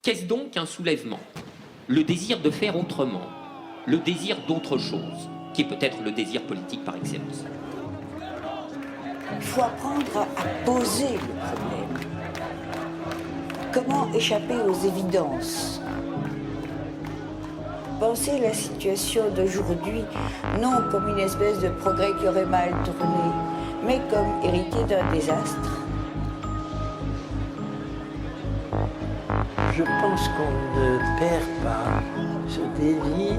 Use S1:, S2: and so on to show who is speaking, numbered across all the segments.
S1: Qu'est-ce donc qu'un soulèvement? Le désir de faire autrement, le désir d'autre chose, qui est peut-être le désir politique par excellence.
S2: Il faut apprendre à poser le problème. Comment échapper aux évidences? Penser la situation d'aujourd'hui non comme une espèce de progrès qui aurait mal tourné, mais comme hérité d'un désastre.
S3: Je pense qu'on ne perd pas ce désir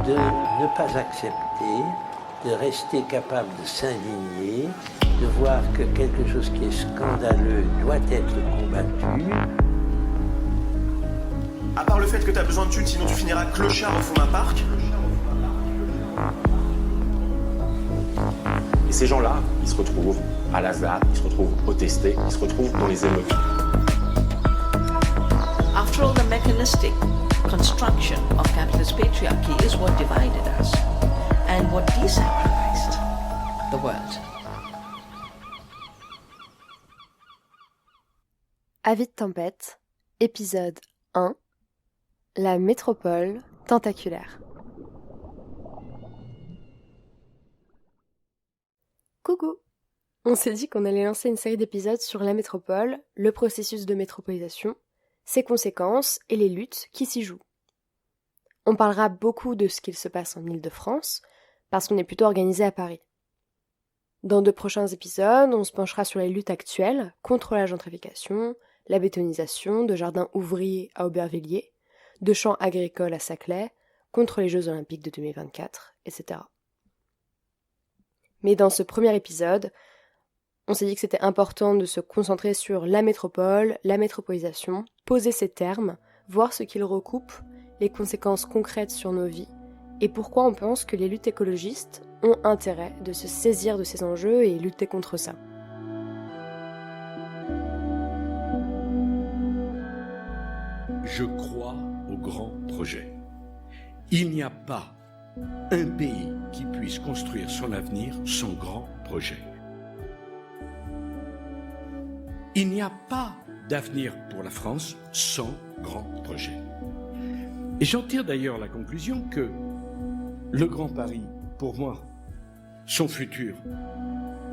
S3: de ne pas accepter, de rester capable de s'indigner, de voir que quelque chose qui est scandaleux doit être combattu.
S4: À part le fait que t'as besoin de thunes, sinon tu finiras clochard au fond d'un parc.
S5: Et ces gens-là, ils se retrouvent à Lazare, ils se retrouvent au Testé, ils se retrouvent dans les émeutes.
S6: After all, the mechanistic construction of capitalist patriarchy is what divided us and what desacralized the world.
S7: Avis de tempête, épisode 1, la métropole tentaculaire. Coucou! On s'est dit qu'on allait lancer une série d'épisodes sur la métropole, le processus de métropolisation, ses conséquences et les luttes qui s'y jouent. On parlera beaucoup de ce qu'il se passe en Île-de-France, parce qu'on est plutôt organisé à Paris. Dans de prochains épisodes, on se penchera sur les luttes actuelles contre la gentrification, la bétonisation de jardins ouvriers à Aubervilliers, de champs agricoles à Saclay, contre les Jeux Olympiques de 2024, etc. Mais dans ce premier épisode, on s'est dit que c'était important de se concentrer sur la métropole, la métropolisation, poser ces termes, voir ce qu'ils recoupent, les conséquences concrètes sur nos vies, et pourquoi on pense que les luttes écologistes ont intérêt de se saisir de ces enjeux et lutter contre ça.
S8: Je crois au grand projet. Il n'y a pas un pays qui puisse construire son avenir sans grand projet. Il n'y a pas d'avenir pour la France sans grand projet. Et j'en tire d'ailleurs la conclusion que le Grand Paris, pour moi, son futur,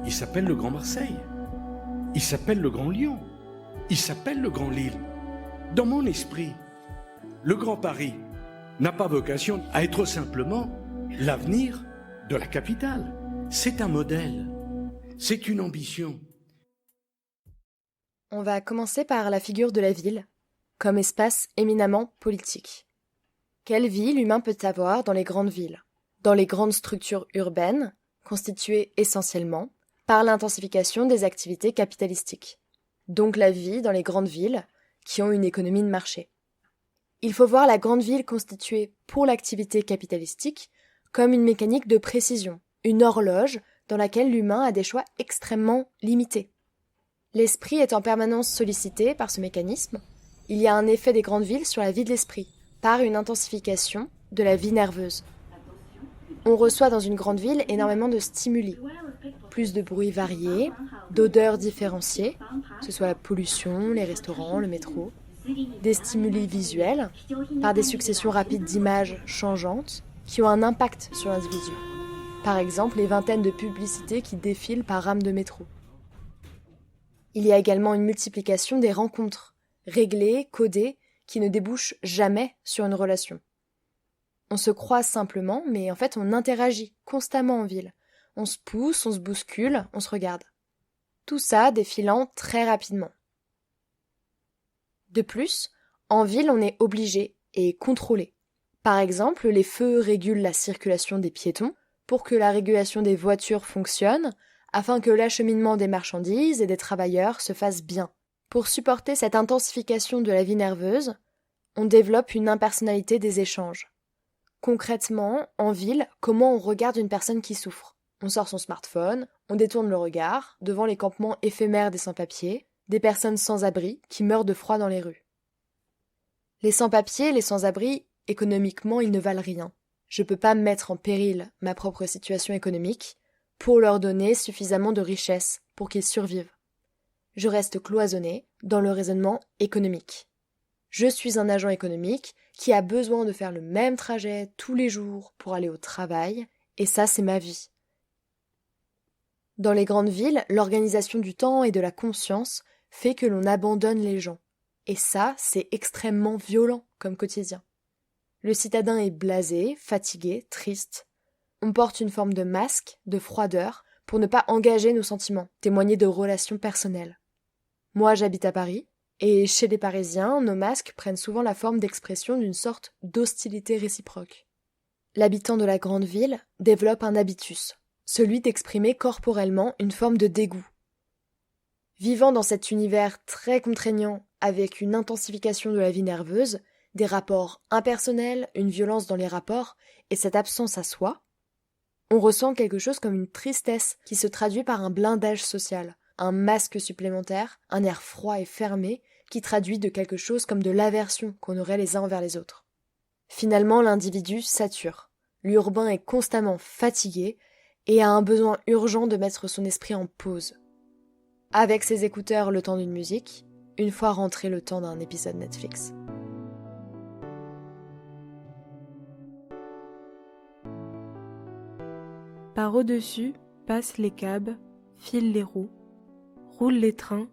S8: il s'appelle le Grand Marseille, il s'appelle le Grand Lyon, il s'appelle le Grand Lille. Dans mon esprit, le Grand Paris n'a pas vocation à être simplement l'avenir de la capitale. C'est un modèle, c'est une ambition.
S7: On va commencer par la figure de la ville, comme espace éminemment politique. Quelle vie l'humain peut avoir dans les grandes villes, dans les grandes structures urbaines, constituées essentiellement par l'intensification des activités capitalistiques, donc la vie dans les grandes villes qui ont une économie de marché. Il faut voir la grande ville constituée pour l'activité capitalistique comme une mécanique de précision, une horloge dans laquelle l'humain a des choix extrêmement limités. L'esprit est en permanence sollicité par ce mécanisme. Il y a un effet des grandes villes sur la vie de l'esprit, par une intensification de la vie nerveuse. On reçoit dans une grande ville énormément de stimuli, plus de bruits variés, d'odeurs différenciées, que ce soit la pollution, les restaurants, le métro, des stimuli visuels, par des successions rapides d'images changeantes qui ont un impact sur l'individu. Par exemple, les vingtaines de publicités qui défilent par rame de métro. Il y a également une multiplication des rencontres, réglées, codées, qui ne débouchent jamais sur une relation. On se croise simplement, mais en fait on interagit constamment en ville. On se pousse, on se bouscule, on se regarde. Tout ça défilant très rapidement. De plus, en ville on est obligé et contrôlé. Par exemple, les feux régulent la circulation des piétons pour que la régulation des voitures fonctionne, afin que l'acheminement des marchandises et des travailleurs se fasse bien. Pour supporter cette intensification de la vie nerveuse, on développe une impersonnalité des échanges. Concrètement, en ville, comment on regarde une personne qui souffre? On sort son smartphone, on détourne le regard devant les campements éphémères des sans-papiers, des personnes sans-abri qui meurent de froid dans les rues. Les sans-papiers, les sans-abri, économiquement, ils ne valent rien. Je ne peux pas mettre en péril ma propre situation économique pour leur donner suffisamment de richesse pour qu'ils survivent. Je reste cloisonné dans le raisonnement économique. Je suis un agent économique qui a besoin de faire le même trajet tous les jours pour aller au travail, et ça, c'est ma vie. Dans les grandes villes, l'organisation du temps et de la conscience fait que l'on abandonne les gens. Et ça, c'est extrêmement violent comme quotidien. Le citadin est blasé, fatigué, triste. On porte une forme de masque, de froideur, pour ne pas engager nos sentiments, témoigner de relations personnelles. Moi, j'habite à Paris, et chez les Parisiens, nos masques prennent souvent la forme d'expression d'une sorte d'hostilité réciproque. L'habitant de la grande ville développe un habitus, celui d'exprimer corporellement une forme de dégoût. Vivant dans cet univers très contraignant, avec une intensification de la vie nerveuse, des rapports impersonnels, une violence dans les rapports, et cette absence à soi, on ressent quelque chose comme une tristesse qui se traduit par un blindage social, un masque supplémentaire, un air froid et fermé qui traduit de quelque chose comme de l'aversion qu'on aurait les uns envers les autres. Finalement, l'individu sature. L'urbain est constamment fatigué et a un besoin urgent de mettre son esprit en pause. Avec ses écouteurs le temps d'une musique, une fois rentré le temps d'un épisode Netflix.
S9: Par au-dessus passent les cabs, filent les roues, roulent les trains,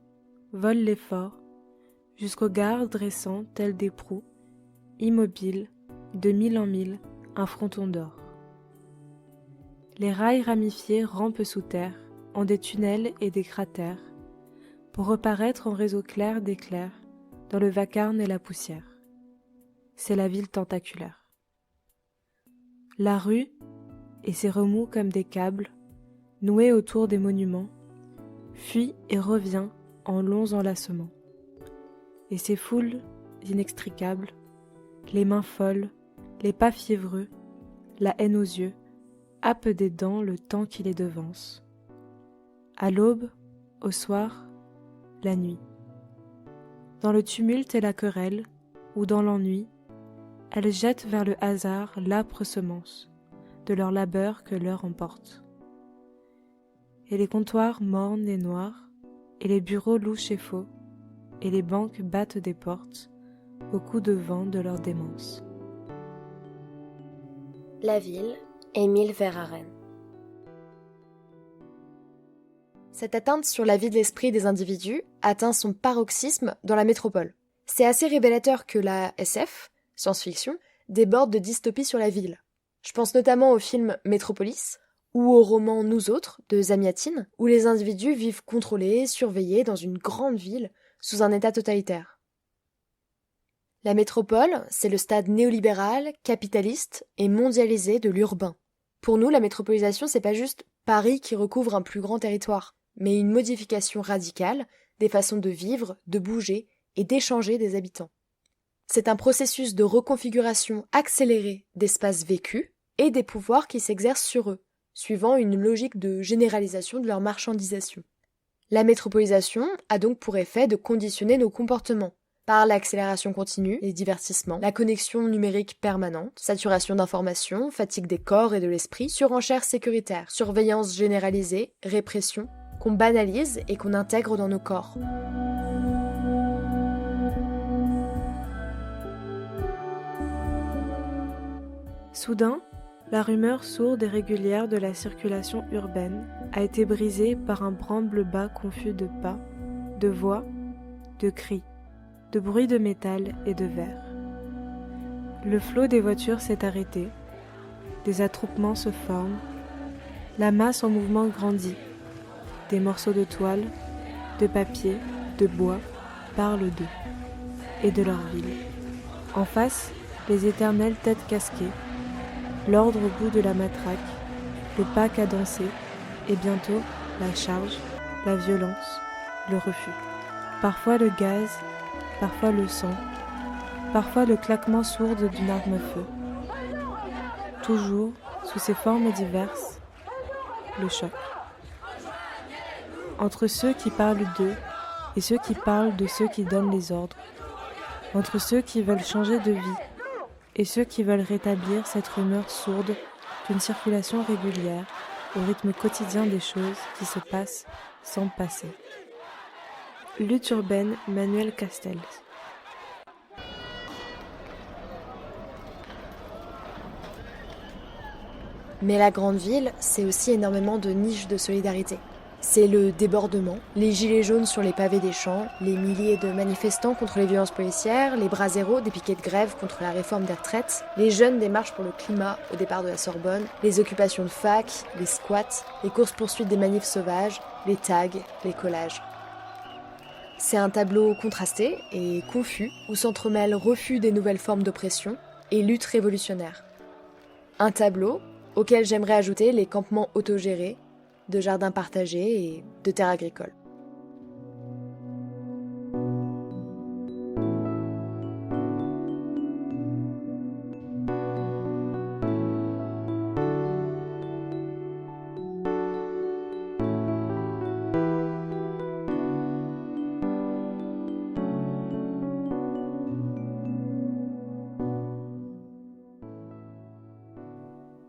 S9: volent les forts, jusqu'aux gares dressant tels des proues, immobiles, de mille en mille, un fronton d'or. Les rails ramifiés rampent sous terre, en des tunnels et des cratères, pour reparaître en réseau clair d'éclairs, dans le vacarme et la poussière. C'est la ville tentaculaire. La rue, et ses remous comme des câbles, noués autour des monuments, fuit et revient en longs enlacements. Et ces foules inextricables, les mains folles, les pas fiévreux, la haine aux yeux, happent des dents le temps qui les devance. À l'aube, au soir, la nuit. Dans le tumulte et la querelle, ou dans l'ennui, elles jettent vers le hasard l'âpre semence de leur labeur que l'heure emporte. Et les comptoirs mornes et noirs, et les bureaux louches et faux, et les banques battent des portes au coup de vent de leur démence.
S7: La ville, Émile Verhaeren. Cette atteinte sur la vie de l'esprit des individus atteint son paroxysme dans la métropole. C'est assez révélateur que la SF, science-fiction, déborde de dystopie sur la ville. Je pense notamment au film Métropolis ou au roman Nous autres de Zamiatine, où les individus vivent contrôlés, surveillés dans une grande ville sous un état totalitaire. La métropole, c'est le stade néolibéral, capitaliste et mondialisé de l'urbain. Pour nous, la métropolisation, c'est pas juste Paris qui recouvre un plus grand territoire, mais une modification radicale des façons de vivre, de bouger et d'échanger des habitants. C'est un processus de reconfiguration accélérée d'espaces vécus et des pouvoirs qui s'exercent sur eux, suivant une logique de généralisation de leur marchandisation. La métropolisation a donc pour effet de conditionner nos comportements par l'accélération continue, les divertissements, la connexion numérique permanente, saturation d'informations, fatigue des corps et de l'esprit, surenchère sécuritaire, surveillance généralisée, répression, qu'on banalise et qu'on intègre dans nos corps.
S9: Soudain, la rumeur sourde et régulière de la circulation urbaine a été brisée par un branle-bas confus de pas, de voix, de cris, de bruits de métal et de verre. Le flot des voitures s'est arrêté, des attroupements se forment, la masse en mouvement grandit, des morceaux de toile, de papier, de bois parlent d'eux et de leur ville. En face, les éternelles têtes casquées, l'ordre au bout de la matraque, le pas cadencé, et bientôt la charge, la violence, le refus. Parfois le gaz, parfois le sang, parfois le claquement sourd d'une arme à feu. Toujours, sous ses formes diverses, le choc. Entre ceux qui parlent d'eux et ceux qui parlent de ceux qui donnent les ordres. Entre ceux qui veulent changer de vie et ceux qui veulent rétablir cette rumeur sourde d'une circulation régulière au rythme quotidien des choses qui se passent sans passer. Lutte urbaine, Manuel Castells.
S7: Mais la grande ville, c'est aussi énormément de niches de solidarité. C'est le débordement, les gilets jaunes sur les pavés des champs, les milliers de manifestants contre les violences policières, les bras zéro des piquets de grève contre la réforme des retraites, les jeunes des marches pour le climat au départ de la Sorbonne, les occupations de fac, les squats, les courses-poursuites des manifs sauvages, les tags, les collages. C'est un tableau contrasté et confus où s'entremêlent refus des nouvelles formes d'oppression et lutte révolutionnaire. Un tableau auquel j'aimerais ajouter les campements autogérés, de jardins partagés et de terres agricoles.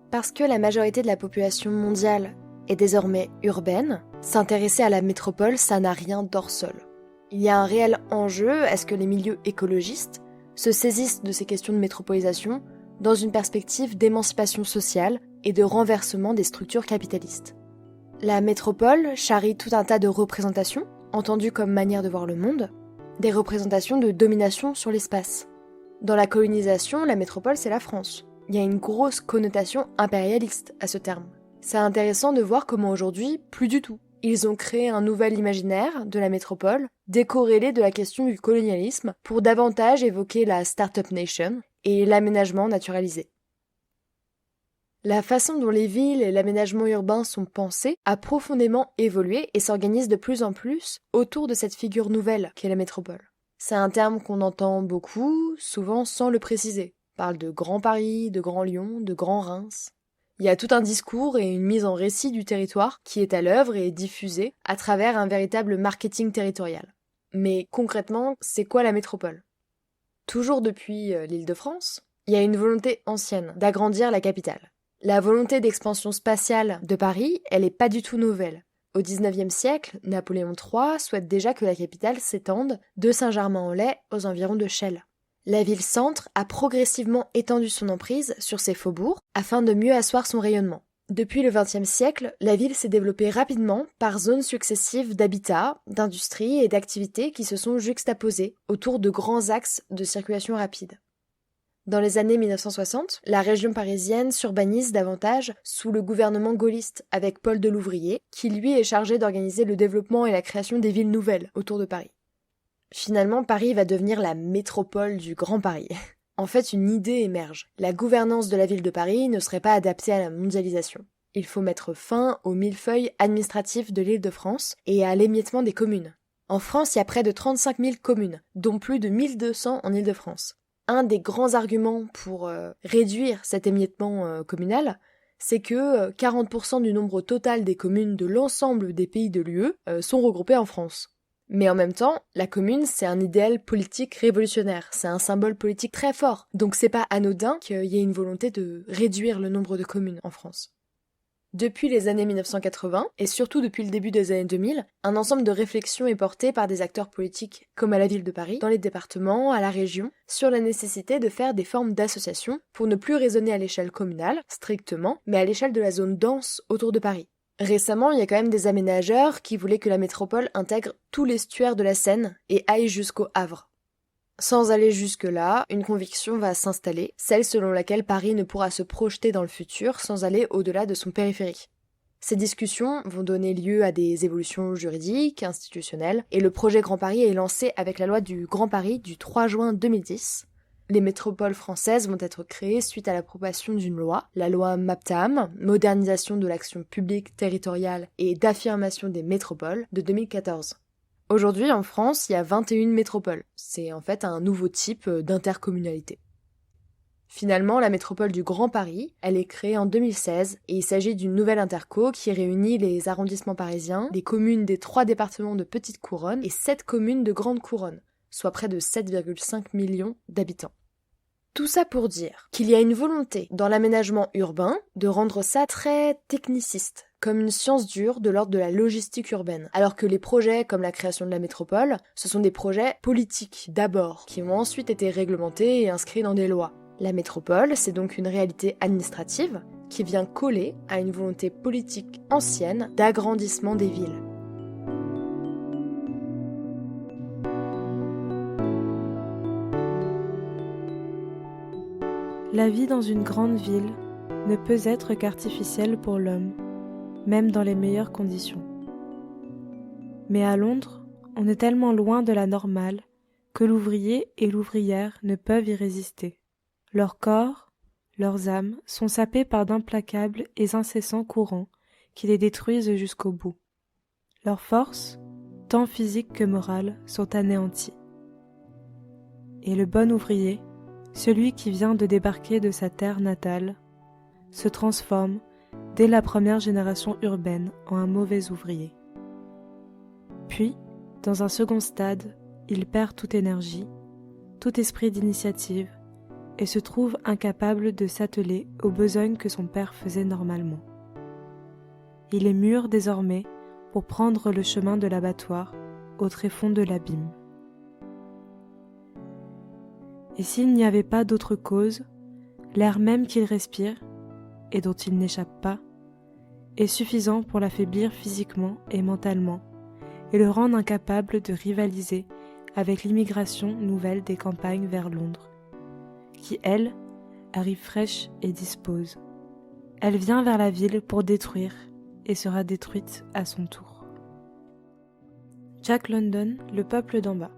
S7: Parce que la majorité de la population mondiale est désormais urbaine, s'intéresser à la métropole, ça n'a rien d'hors sol. Il y a un réel enjeu à ce que les milieux écologistes se saisissent de ces questions de métropolisation dans une perspective d'émancipation sociale et de renversement des structures capitalistes. La métropole charrie tout un tas de représentations, entendues comme manière de voir le monde, des représentations de domination sur l'espace. Dans la colonisation, la métropole, c'est la France. Il y a une grosse connotation impérialiste à ce terme. C'est intéressant de voir comment aujourd'hui, plus du tout. Ils ont créé un nouvel imaginaire de la métropole, décorrélé de la question du colonialisme, pour davantage évoquer la Startup Nation et l'aménagement naturalisé. La façon dont les villes et l'aménagement urbain sont pensés a profondément évolué et s'organise de plus en plus autour de cette figure nouvelle qu'est la métropole. C'est un terme qu'on entend beaucoup, souvent sans le préciser. On parle de Grand Paris, de Grand Lyon, de Grand Reims. Il y a tout un discours et une mise en récit du territoire qui est à l'œuvre et est diffusée à travers un véritable marketing territorial. Mais concrètement, c'est quoi la métropole ? Toujours depuis l'Île-de-France, il y a une volonté ancienne d'agrandir la capitale. La volonté d'expansion spatiale de Paris, elle n'est pas du tout nouvelle. Au XIXe siècle, Napoléon III souhaite déjà que la capitale s'étende de Saint-Germain-en-Laye aux environs de Chelles. La ville-centre a progressivement étendu son emprise sur ses faubourgs afin de mieux asseoir son rayonnement. Depuis le XXe siècle, la ville s'est développée rapidement par zones successives d'habitat, d'industrie et d'activités qui se sont juxtaposées autour de grands axes de circulation rapide. Dans les années 1960, la région parisienne s'urbanise davantage sous le gouvernement gaulliste avec Paul Delouvrier, qui lui est chargé d'organiser le développement et la création des villes nouvelles autour de Paris. Finalement, Paris va devenir la métropole du Grand Paris. En fait, une idée émerge. La gouvernance de la ville de Paris ne serait pas adaptée à la mondialisation. Il faut mettre fin au millefeuille administratif de l'Île-de-France et à l'émiettement des communes. En France, il y a près de 35 000 communes, dont plus de 1200 en Île-de-France. Un des grands arguments pour réduire cet émiettement communal, c'est que 40% du nombre total des communes de l'ensemble des pays de l'UE sont regroupées en France. Mais en même temps, la commune, c'est un idéal politique révolutionnaire, c'est un symbole politique très fort. Donc c'est pas anodin qu'il y ait une volonté de réduire le nombre de communes en France. Depuis les années 1980, et surtout depuis le début des années 2000, un ensemble de réflexions est porté par des acteurs politiques, comme à la ville de Paris, dans les départements, à la région, sur la nécessité de faire des formes d'associations pour ne plus raisonner à l'échelle communale, strictement, mais à l'échelle de la zone dense autour de Paris. Récemment, il y a quand même des aménageurs qui voulaient que la métropole intègre tout l'estuaire de la Seine et aille jusqu'au Havre. Sans aller jusque-là, une conviction va s'installer, celle selon laquelle Paris ne pourra se projeter dans le futur sans aller au-delà de son périphérique. Ces discussions vont donner lieu à des évolutions juridiques, institutionnelles, et le projet Grand Paris est lancé avec la loi du Grand Paris du 3 juin 2010. Les métropoles françaises vont être créées suite à l'approbation d'une loi, la loi MAPTAM, Modernisation de l'action publique territoriale et d'affirmation des métropoles, de 2014. Aujourd'hui, en France, il y a 21 métropoles. C'est en fait un nouveau type d'intercommunalité. Finalement, la métropole du Grand Paris, elle est créée en 2016 et il s'agit d'une nouvelle interco qui réunit les arrondissements parisiens, les communes des 3 départements de Petite Couronne et 7 communes de Grande Couronne, soit près de 7,5 millions d'habitants. Tout ça pour dire qu'il y a une volonté dans l'aménagement urbain de rendre ça très techniciste, comme une science dure de l'ordre de la logistique urbaine, alors que les projets comme la création de la métropole, ce sont des projets politiques d'abord, qui ont ensuite été réglementés et inscrits dans des lois. La métropole, c'est donc une réalité administrative qui vient coller à une volonté politique ancienne d'agrandissement des villes.
S9: La vie dans une grande ville ne peut être qu'artificielle pour l'homme, même dans les meilleures conditions. Mais à Londres, on est tellement loin de la normale que l'ouvrier et l'ouvrière ne peuvent y résister. Leurs corps, leurs âmes sont sapés par d'implacables et incessants courants qui les détruisent jusqu'au bout. Leurs forces, tant physiques que morales, sont anéanties. Et le bon ouvrier, celui qui vient de débarquer de sa terre natale, se transforme, dès la première génération urbaine, en un mauvais ouvrier. Puis, dans un second stade, il perd toute énergie, tout esprit d'initiative, et se trouve incapable de s'atteler aux besognes que son père faisait normalement. Il est mûr désormais pour prendre le chemin de l'abattoir au tréfonds de l'abîme. Et s'il n'y avait pas d'autre cause, l'air même qu'il respire, et dont il n'échappe pas, est suffisant pour l'affaiblir physiquement et mentalement, et le rendre incapable de rivaliser avec l'immigration nouvelle des campagnes vers Londres, qui, elle, arrive fraîche et dispose. Elle vient vers la ville pour détruire, et sera détruite à son tour. Jack London, Le peuple d'en bas.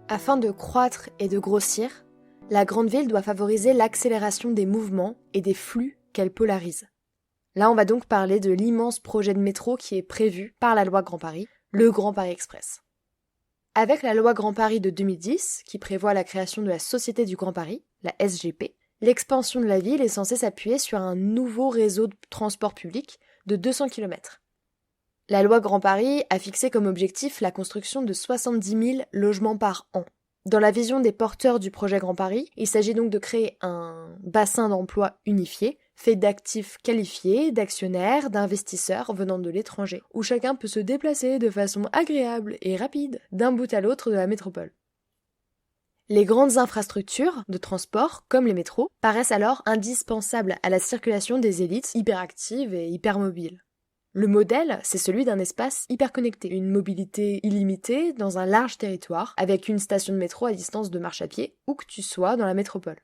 S7: Afin de croître et de grossir, la grande ville doit favoriser l'accélération des mouvements et des flux qu'elle polarise. Là, on va donc parler de l'immense projet de métro qui est prévu par la loi Grand Paris, le Grand Paris Express. Avec la loi Grand Paris de 2010, qui prévoit la création de la Société du Grand Paris, la SGP, l'expansion de la ville est censée s'appuyer sur un nouveau réseau de transport public de 200 km. La loi Grand Paris a fixé comme objectif la construction de 70 000 logements par an. Dans la vision des porteurs du projet Grand Paris, il s'agit donc de créer un bassin d'emploi unifié, fait d'actifs qualifiés, d'actionnaires, d'investisseurs venant de l'étranger, où chacun peut se déplacer de façon agréable et rapide d'un bout à l'autre de la métropole. Les grandes infrastructures de transport, comme les métros, paraissent alors indispensables à la circulation des élites hyperactives et hypermobiles. Le modèle, c'est celui d'un espace hyperconnecté, une mobilité illimitée dans un large territoire, avec une station de métro à distance de marche à pied, où que tu sois dans la métropole.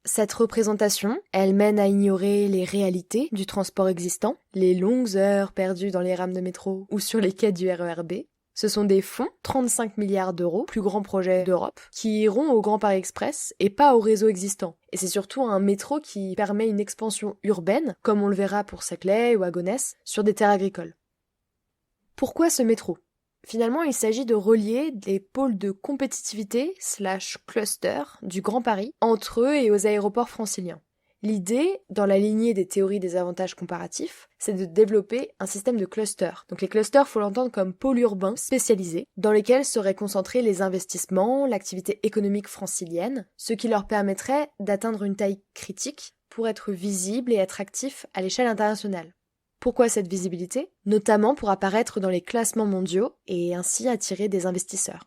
S7: Cette représentation, elle mène à ignorer les réalités du transport existant, les longues heures perdues dans les rames de métro ou sur les quais du RER B. Ce sont des fonds, 35 milliards d'euros, plus grand projet d'Europe, qui iront au Grand Paris Express et pas au réseau existant. Et c'est surtout un métro qui permet une expansion urbaine, comme on le verra pour Saclay ou à Gonesse, sur des terres agricoles. Pourquoi ce métro ? Finalement, il s'agit de relier des pôles de compétitivité / cluster du Grand Paris entre eux et aux aéroports franciliens. L'idée, dans la lignée des théories des avantages comparatifs, c'est de développer un système de clusters. Donc les clusters, faut l'entendre comme pôles urbains spécialisés, dans lesquels seraient concentrés les investissements, l'activité économique francilienne, ce qui leur permettrait d'atteindre une taille critique pour être visibles et attractifs à l'échelle internationale. Pourquoi cette visibilité ? Notamment pour apparaître dans les classements mondiaux et ainsi attirer des investisseurs.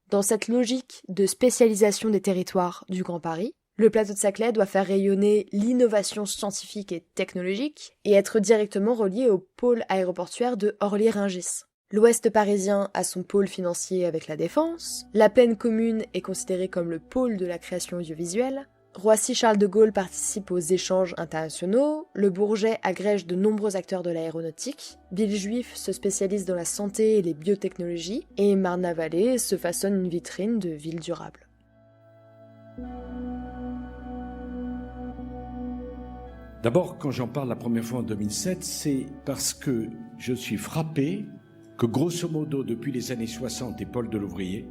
S7: Dans cette logique de spécialisation des territoires du Grand Paris, le plateau de Saclay doit faire rayonner l'innovation scientifique et technologique et être directement relié au pôle aéroportuaire de Orly-Rungis. L'ouest parisien a son pôle financier avec la Défense, la plaine commune est considérée comme le pôle de la création audiovisuelle, Roissy-Charles de Gaulle participe aux échanges internationaux, le Bourget agrège de nombreux acteurs de l'aéronautique, Villejuif se spécialise dans la santé et les biotechnologies, et Marne-la-Vallée se façonne une vitrine de ville durable.
S8: D'abord, quand j'en parle la première fois en 2007, c'est parce que je suis frappé que grosso modo, depuis les années 60 et Paul Delouvrier,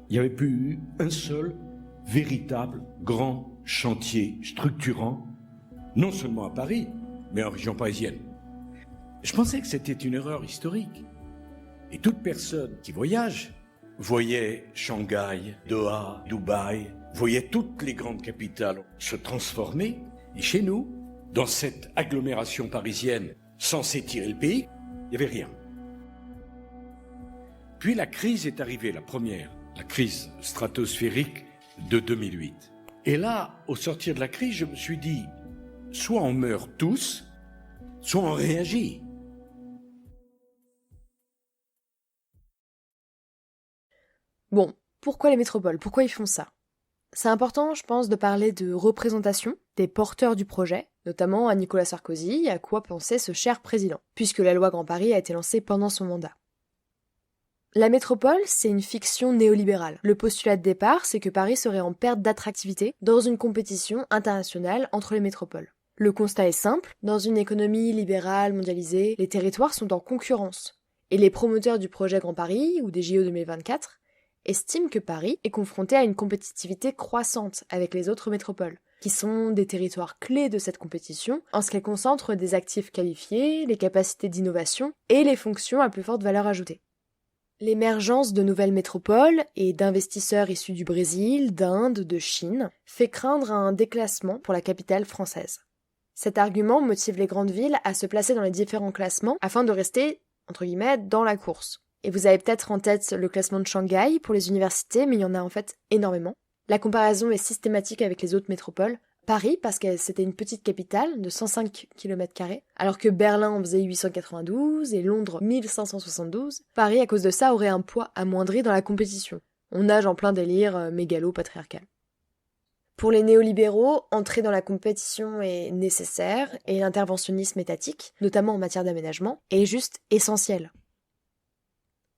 S8: il n'y avait plus eu un seul véritable grand chantier structurant, non seulement à Paris, mais en région parisienne. Je pensais que c'était une erreur historique. Et toute personne qui voyage voyait Shanghai, Doha, Dubaï, voyait toutes les grandes capitales se transformer. Et chez nous, dans cette agglomération parisienne censée tirer le pays, il n'y avait rien. Puis la crise est arrivée, la première, la crise stratosphérique de 2008. Et là, au sortir de la crise, je me suis dit, soit on meurt tous, soit on réagit.
S7: Bon, pourquoi les métropoles? Pourquoi ils font ça? C'est important, je pense, de parler de représentation des porteurs du projet, notamment à Nicolas Sarkozy, à quoi pensait ce cher président, puisque la loi Grand Paris a été lancée pendant son mandat. La métropole, c'est une fiction néolibérale. Le postulat de départ, c'est que Paris serait en perte d'attractivité dans une compétition internationale entre les métropoles. Le constat est simple, dans une économie libérale, mondialisée, les territoires sont en concurrence. Et les promoteurs du projet Grand Paris, ou des JO 2024, estiment que Paris est confronté à une compétitivité croissante avec les autres métropoles, qui sont des territoires clés de cette compétition en ce qu'elles concentrent des actifs qualifiés, les capacités d'innovation et les fonctions à plus forte valeur ajoutée. L'émergence de nouvelles métropoles et d'investisseurs issus du Brésil, d'Inde, de Chine fait craindre un déclassement pour la capitale française. Cet argument motive les grandes villes à se placer dans les différents classements afin de rester, entre guillemets, dans la course. Et vous avez peut-être en tête le classement de Shanghai pour les universités, mais il y en a en fait énormément. La comparaison est systématique avec les autres métropoles. Paris, parce que c'était une petite capitale de 105 km², alors que Berlin en faisait 892 et Londres 1572, Paris, à cause de ça, aurait un poids amoindri dans la compétition. On nage en plein délire mégalo-patriarcal. Pour les néolibéraux, entrer dans la compétition est nécessaire et l'interventionnisme étatique, notamment en matière d'aménagement, est juste essentiel.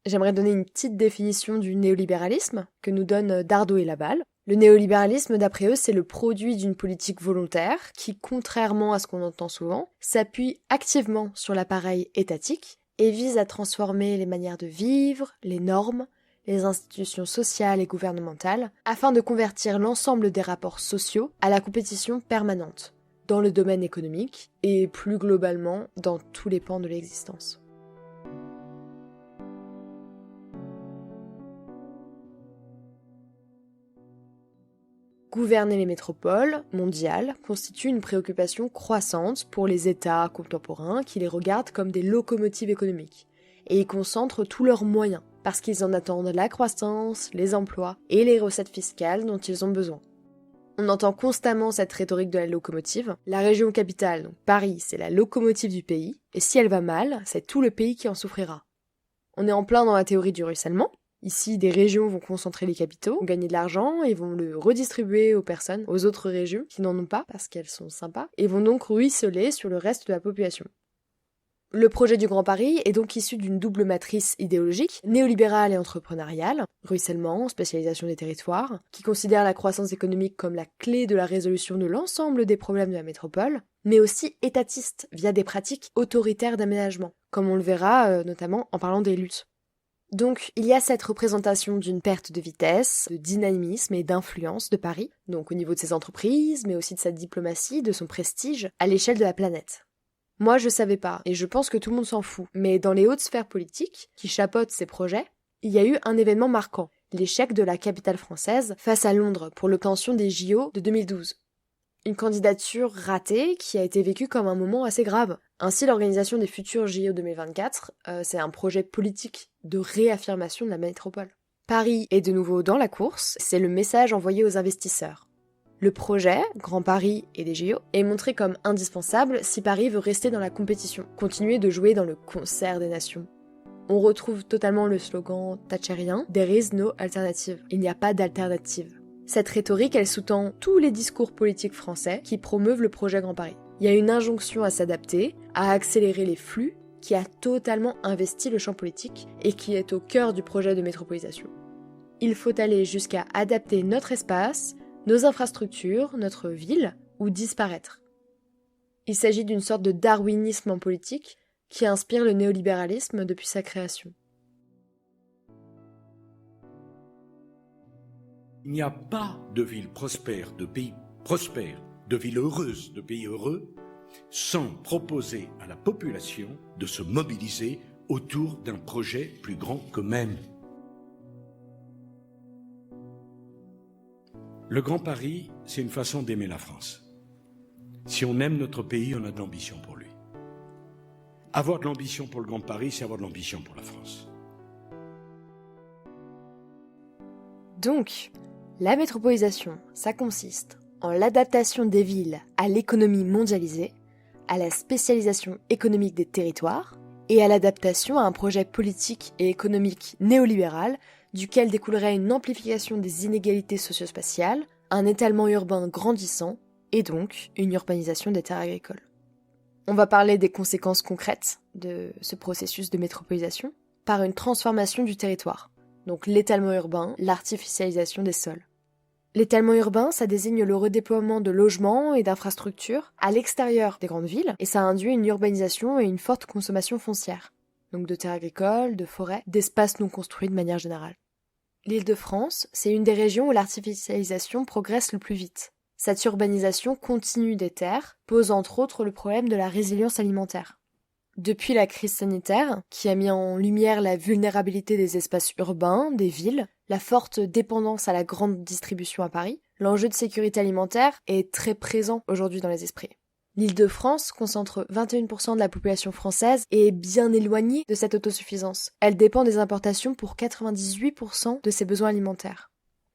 S7: J'aimerais donner une petite définition du néolibéralisme que nous donnent Dardot et Laval. Le néolibéralisme, d'après eux, c'est le produit d'une politique volontaire qui, contrairement à ce qu'on entend souvent, s'appuie activement sur l'appareil étatique et vise à transformer les manières de vivre, les normes, les institutions sociales et gouvernementales, afin de convertir l'ensemble des rapports sociaux à la compétition permanente, dans le domaine économique et plus globalement dans tous les pans de l'existence. Gouverner les métropoles mondiales constitue une préoccupation croissante pour les États contemporains qui les regardent comme des locomotives économiques et y concentrent tous leurs moyens parce qu'ils en attendent la croissance, les emplois et les recettes fiscales dont ils ont besoin. On entend constamment cette rhétorique de la locomotive. La région capitale, donc Paris, c'est la locomotive du pays et si elle va mal, c'est tout le pays qui en souffrira. On est en plein dans la théorie du ruissellement. Ici, des régions vont concentrer les capitaux, vont gagner de l'argent et vont le redistribuer aux personnes, aux autres régions qui n'en ont pas parce qu'elles sont sympas, et vont donc ruisseler sur le reste de la population. Le projet du Grand Paris est donc issu d'une double matrice idéologique, néolibérale et entrepreneuriale, ruissellement, spécialisation des territoires, qui considère la croissance économique comme la clé de la résolution de l'ensemble des problèmes de la métropole, mais aussi étatiste via des pratiques autoritaires d'aménagement, comme on le verra notamment en parlant des luttes. Donc, il y a cette représentation d'une perte de vitesse, de dynamisme et d'influence de Paris, donc au niveau de ses entreprises, mais aussi de sa diplomatie, de son prestige, à l'échelle de la planète. Moi, je savais pas, et je pense que tout le monde s'en fout, mais dans les hautes sphères politiques, qui chapeautent ces projets, il y a eu un événement marquant, l'échec de la capitale française face à Londres pour l'obtention des JO de 2012. Une candidature ratée qui a été vécue comme un moment assez grave. Ainsi, l'organisation des futurs JO 2024, c'est un projet politique de réaffirmation de la métropole. Paris est de nouveau dans la course, c'est le message envoyé aux investisseurs. Le projet, Grand Paris et des JO, est montré comme indispensable si Paris veut rester dans la compétition, continuer de jouer dans le concert des nations. On retrouve totalement le slogan thatchérien « There is no alternative ». Il n'y a pas d'alternative. Cette rhétorique, elle sous-tend tous les discours politiques français qui promeuvent le projet Grand Paris. Il y a une injonction à s'adapter, à accélérer les flux, qui a totalement investi le champ politique et qui est au cœur du projet de métropolisation. Il faut aller jusqu'à adapter notre espace, nos infrastructures, notre ville, ou disparaître. Il s'agit d'une sorte de darwinisme en politique qui inspire le néolibéralisme depuis sa création.
S8: Il n'y a pas de ville prospère, de pays prospère, de ville heureuse, de pays heureux, sans proposer à la population de se mobiliser autour d'un projet plus grand qu'eux-mêmes. Le Grand Paris, c'est une façon d'aimer la France. Si on aime notre pays, on a de l'ambition pour lui. Avoir de l'ambition pour le Grand Paris, c'est avoir de l'ambition pour la France.
S7: Donc, la métropolisation, ça consiste en l'adaptation des villes à l'économie mondialisée, à la spécialisation économique des territoires et à l'adaptation à un projet politique et économique néolibéral duquel découlerait une amplification des inégalités socio-spatiales, un étalement urbain grandissant et donc une urbanisation des terres agricoles. On va parler des conséquences concrètes de ce processus de métropolisation par une transformation du territoire, donc l'étalement urbain, l'artificialisation des sols. L'étalement urbain, ça désigne le redéploiement de logements et d'infrastructures à l'extérieur des grandes villes, et ça induit une urbanisation et une forte consommation foncière, donc de terres agricoles, de forêts, d'espaces non construits de manière générale. L'Île-de-France, c'est une des régions où l'artificialisation progresse le plus vite. Cette urbanisation continue des terres pose entre autres le problème de la résilience alimentaire. Depuis la crise sanitaire, qui a mis en lumière la vulnérabilité des espaces urbains, des villes, la forte dépendance à la grande distribution à Paris, l'enjeu de sécurité alimentaire est très présent aujourd'hui dans les esprits. L'Île-de-France concentre 21% de la population française et est bien éloignée de cette autosuffisance. Elle dépend des importations pour 98% de ses besoins alimentaires.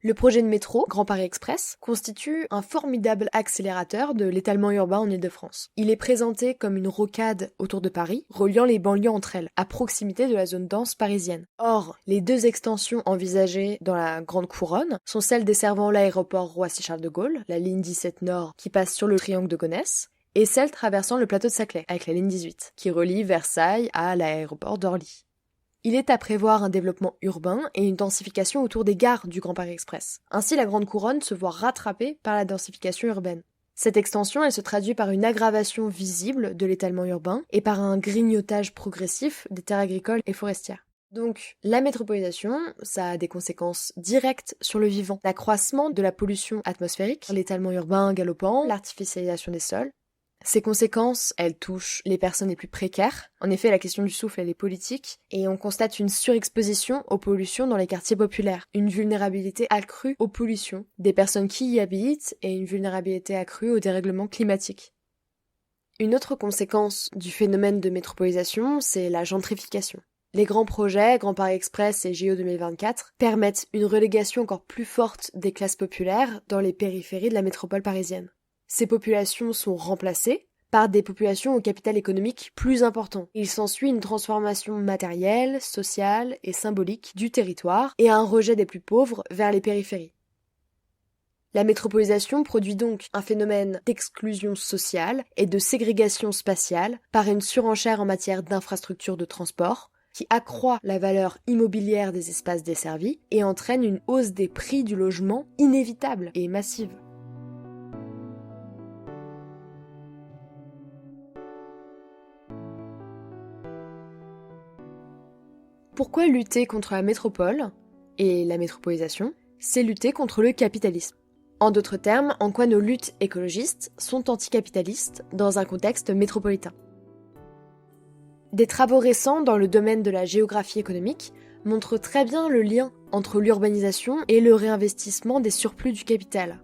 S7: Le projet de métro, Grand Paris Express, constitue un formidable accélérateur de l'étalement urbain en Île-de-France. Il est présenté comme une rocade autour de Paris, reliant les banlieues entre elles, à proximité de la zone dense parisienne. Or, les deux extensions envisagées dans la Grande Couronne sont celles desservant l'aéroport Roissy-Charles de Gaulle, la ligne 17 Nord qui passe sur le triangle de Gonesse, et celle traversant le plateau de Saclay, avec la ligne 18, qui relie Versailles à l'aéroport d'Orly. Il est à prévoir un développement urbain et une densification autour des gares du Grand Paris Express. Ainsi, la Grande Couronne se voit rattrapée par la densification urbaine. Cette extension, elle se traduit par une aggravation visible de l'étalement urbain et par un grignotage progressif des terres agricoles et forestières. Donc, la métropolisation, ça a des conséquences directes sur le vivant. L'accroissement de la pollution atmosphérique, l'étalement urbain galopant, l'artificialisation des sols. Ces conséquences, elles touchent les personnes les plus précaires. En effet, la question du souffle, elle est politique. Et on constate une surexposition aux pollutions dans les quartiers populaires. Une vulnérabilité accrue aux pollutions des personnes qui y habitent et une vulnérabilité accrue au dérèglement climatique. Une autre conséquence du phénomène de métropolisation, c'est la gentrification. Les grands projets, Grand Paris Express et JO 2024, permettent une relégation encore plus forte des classes populaires dans les périphéries de la métropole parisienne. Ces populations sont remplacées par des populations au capital économique plus important. Il s'ensuit une transformation matérielle, sociale et symbolique du territoire et un rejet des plus pauvres vers les périphéries. La métropolisation produit donc un phénomène d'exclusion sociale et de ségrégation spatiale par une surenchère en matière d'infrastructures de transport qui accroît la valeur immobilière des espaces desservis et entraîne une hausse des prix du logement inévitable et massive. Pourquoi lutter contre la métropole et la métropolisation? C'est lutter contre le capitalisme. En d'autres termes, en quoi nos luttes écologistes sont anticapitalistes dans un contexte métropolitain. Des travaux récents dans le domaine de la géographie économique montrent très bien le lien entre l'urbanisation et le réinvestissement des surplus du capital.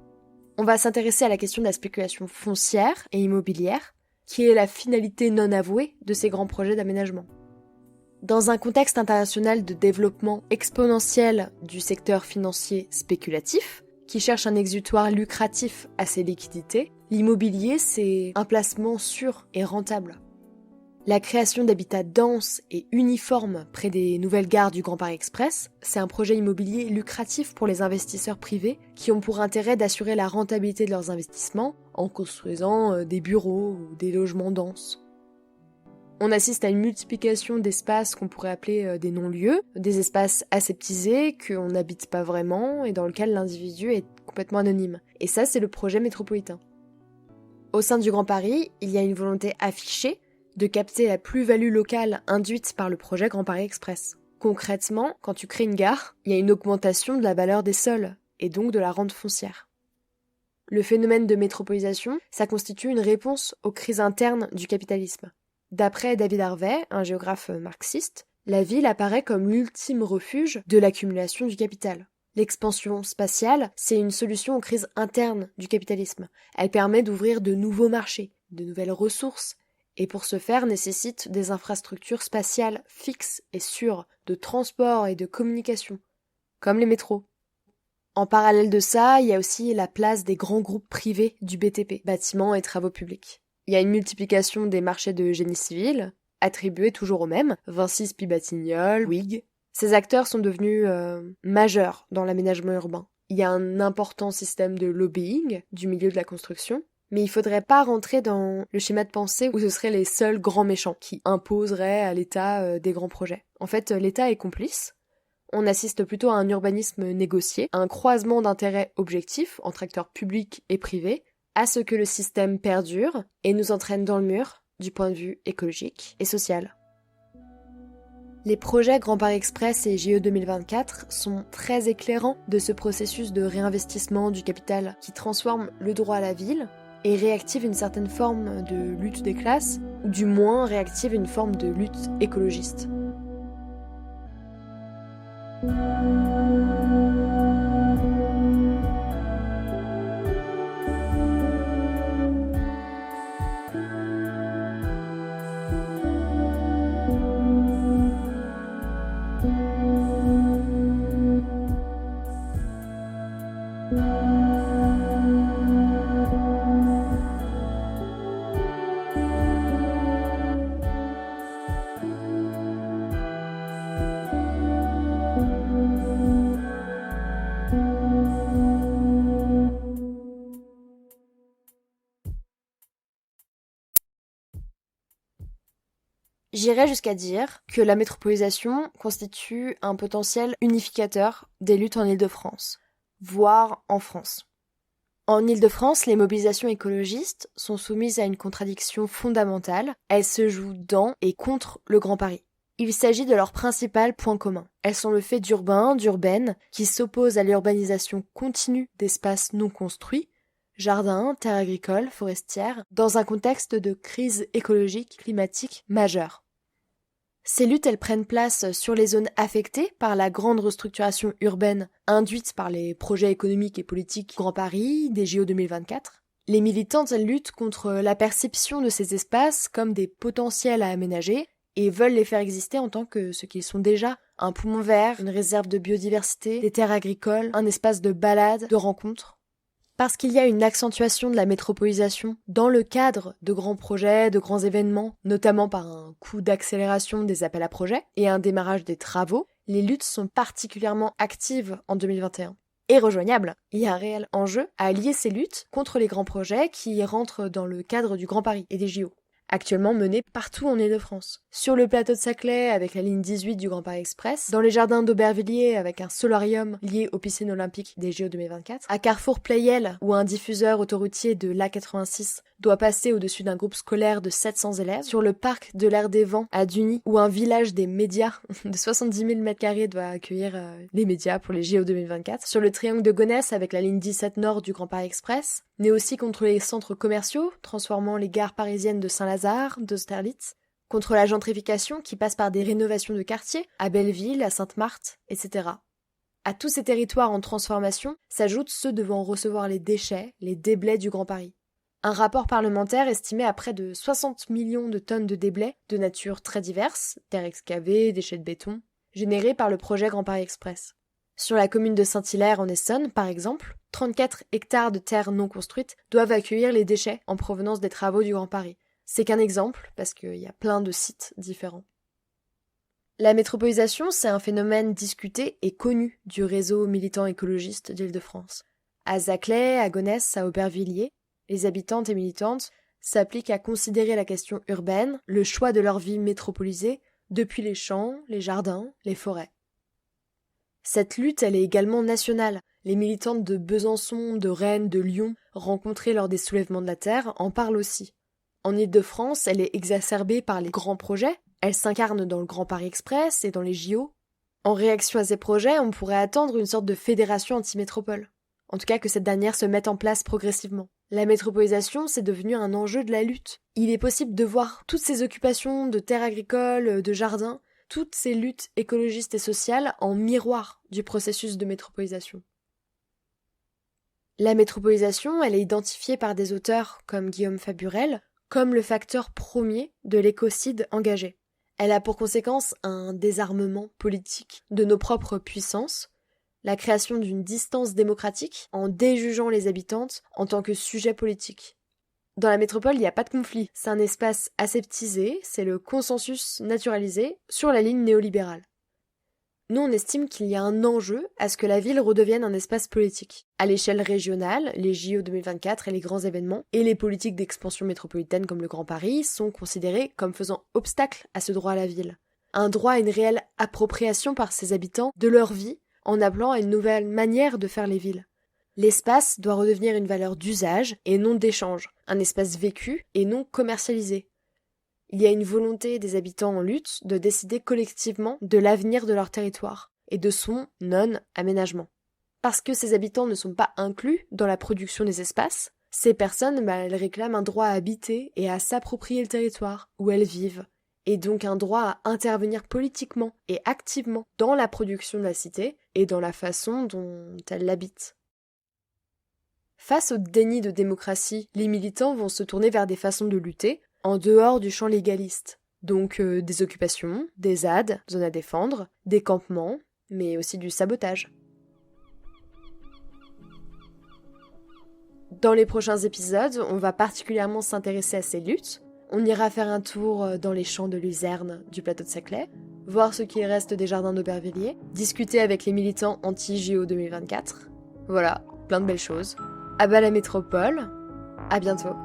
S7: On va s'intéresser à la question de la spéculation foncière et immobilière, qui est la finalité non avouée de ces grands projets d'aménagement. Dans un contexte international de développement exponentiel du secteur financier spéculatif, qui cherche un exutoire lucratif à ses liquidités, l'immobilier, c'est un placement sûr et rentable. La création d'habitats denses et uniformes près des nouvelles gares du Grand Paris Express, c'est un projet immobilier lucratif pour les investisseurs privés qui ont pour intérêt d'assurer la rentabilité de leurs investissements en construisant des bureaux ou des logements denses. On assiste à une multiplication d'espaces qu'on pourrait appeler des non-lieux, des espaces aseptisés qu'on n'habite pas vraiment et dans lesquels l'individu est complètement anonyme. Et ça, c'est le projet métropolitain. Au sein du Grand Paris, il y a une volonté affichée de capter la plus-value locale induite par le projet Grand Paris Express. Concrètement, quand tu crées une gare, il y a une augmentation de la valeur des sols et donc de la rente foncière. Le phénomène de métropolisation, ça constitue une réponse aux crises internes du capitalisme. D'après David Harvey, un géographe marxiste, la ville apparaît comme l'ultime refuge de l'accumulation du capital. L'expansion spatiale, c'est une solution aux crises internes du capitalisme. Elle permet d'ouvrir de nouveaux marchés, de nouvelles ressources, et pour ce faire nécessite des infrastructures spatiales fixes et sûres de transport et de communication, comme les métros. En parallèle de ça, il y a aussi la place des grands groupes privés du BTP, bâtiments et travaux publics. Il y a une multiplication des marchés de génie civil, attribués toujours aux mêmes, Vinci, Spies-Batignolles, Bouygues. Ces acteurs sont devenus majeurs dans l'aménagement urbain. Il y a un important système de lobbying du milieu de la construction, mais il faudrait pas rentrer dans le schéma de pensée où ce seraient les seuls grands méchants qui imposeraient à l'État des grands projets. En fait, l'État est complice. On assiste plutôt à un urbanisme négocié, à un croisement d'intérêts objectifs entre acteurs publics et privés, à ce que le système perdure et nous entraîne dans le mur du point de vue écologique et social. Les projets Grand Paris Express et JE 2024 sont très éclairants de ce processus de réinvestissement du capital qui transforme le droit à la ville et réactive une certaine forme de lutte des classes, ou du moins réactive une forme de lutte écologiste. J'irais jusqu'à dire que la métropolisation constitue un potentiel unificateur des luttes en Île-de-France, voire en France. En Île-de-France, les mobilisations écologistes sont soumises à une contradiction fondamentale. Elles se jouent dans et contre le Grand Paris. Il s'agit de leur principal point commun. Elles sont le fait d'urbains, d'urbaines, qui s'opposent à l'urbanisation continue d'espaces non construits, jardins, terres agricoles, forestières, dans un contexte de crise écologique, climatique majeure. Ces luttes, elles prennent place sur les zones affectées par la grande restructuration urbaine induite par les projets économiques et politiques Grand Paris, des JO 2024. Les militantes, elles luttent contre la perception de ces espaces comme des potentiels à aménager et veulent les faire exister en tant que ce qu'ils sont déjà, un poumon vert, une réserve de biodiversité, des terres agricoles, un espace de balade, de rencontre. Parce qu'il y a une accentuation de la métropolisation dans le cadre de grands projets, de grands événements, notamment par un coup d'accélération des appels à projets et un démarrage des travaux, les luttes sont particulièrement actives en 2021. Et rejoignables. Il y a un réel enjeu à allier ces luttes contre les grands projets qui rentrent dans le cadre du Grand Paris et des JO, actuellement menés partout en Île-de-France. Sur le plateau de Saclay avec la ligne 18 du Grand Paris Express, dans les jardins d'Aubervilliers avec un solarium lié aux piscines olympiques des JO 2024, à Carrefour Pleyel où un diffuseur autoroutier de l'A86 doit passer au-dessus d'un groupe scolaire de 700 élèves, sur le parc de l'Air des Vents à Duny où un village des médias de 70 000 m² doit accueillir les médias pour les JO 2024, sur le triangle de Gonesse avec la ligne 17 Nord du Grand Paris Express, mais aussi contre les centres commerciaux, transformant les gares parisiennes de Saint-Lazare, d'Austerlitz, contre la gentrification qui passe par des rénovations de quartiers, à Belleville, à Sainte-Marthe, etc. À tous ces territoires en transformation s'ajoutent ceux devant recevoir les déchets, les déblais du Grand Paris. Un rapport parlementaire estimait à près de 60 millions de tonnes de déblais, de nature très diverses, terres excavées, déchets de béton, générés par le projet Grand Paris Express. Sur la commune de Saint-Hilaire en Essonne, par exemple, 34 hectares de terres non construites doivent accueillir les déchets en provenance des travaux du Grand Paris. C'est qu'un exemple, parce qu'il y a plein de sites différents. La métropolisation, c'est un phénomène discuté et connu du réseau militant écologiste d'Île-de-France. À Saclay, à Gonesse, à Aubervilliers, les habitantes et militantes s'appliquent à considérer la question urbaine, le choix de leur vie métropolisée, depuis les champs, les jardins, les forêts. Cette lutte, elle est également nationale. Les militantes de Besançon, de Rennes, de Lyon, rencontrées lors des soulèvements de la Terre, en parlent aussi. En Île-de-France, elle est exacerbée par les grands projets. Elle s'incarne dans le Grand Paris Express et dans les JO. En réaction à ces projets, on pourrait attendre une sorte de fédération anti-métropole. En tout cas, que cette dernière se mette en place progressivement. La métropolisation, c'est devenu un enjeu de la lutte. Il est possible de voir toutes ces occupations de terres agricoles, de jardins, toutes ces luttes écologistes et sociales en miroir du processus de métropolisation. La métropolisation, elle est identifiée par des auteurs comme Guillaume Faburel comme le facteur premier de l'écocide engagé. Elle a pour conséquence un désarmement politique de nos propres puissances, la création d'une distance démocratique en déjugeant les habitantes en tant que sujet politique. Dans la métropole, il n'y a pas de conflit, c'est un espace aseptisé, c'est le consensus naturalisé sur la ligne néolibérale. Nous, on estime qu'il y a un enjeu à ce que la ville redevienne un espace politique. À l'échelle régionale, les JO 2024 et les grands événements, et les politiques d'expansion métropolitaine comme le Grand Paris sont considérés comme faisant obstacle à ce droit à la ville. Un droit à une réelle appropriation par ses habitants de leur vie, en appelant à une nouvelle manière de faire les villes. L'espace doit redevenir une valeur d'usage et non d'échange, un espace vécu et non commercialisé. Il y a une volonté des habitants en lutte de décider collectivement de l'avenir de leur territoire et de son non-aménagement. Parce que ces habitants ne sont pas inclus dans la production des espaces, ces personnes, elles réclament un droit à habiter et à s'approprier le territoire où elles vivent, et donc un droit à intervenir politiquement et activement dans la production de la cité et dans la façon dont elles l'habitent. Face au déni de démocratie, les militants vont se tourner vers des façons de lutter en dehors du champ légaliste. Donc des occupations, des ZAD, zones à défendre, des campements, mais aussi du sabotage. Dans les prochains épisodes, on va particulièrement s'intéresser à ces luttes. On ira faire un tour dans les champs de luzerne du plateau de Saclay, voir ce qu'il reste des jardins d'Aubervilliers, discuter avec les militants anti-JO 2024. Voilà, plein de belles choses. À bas la métropole, à bientôt.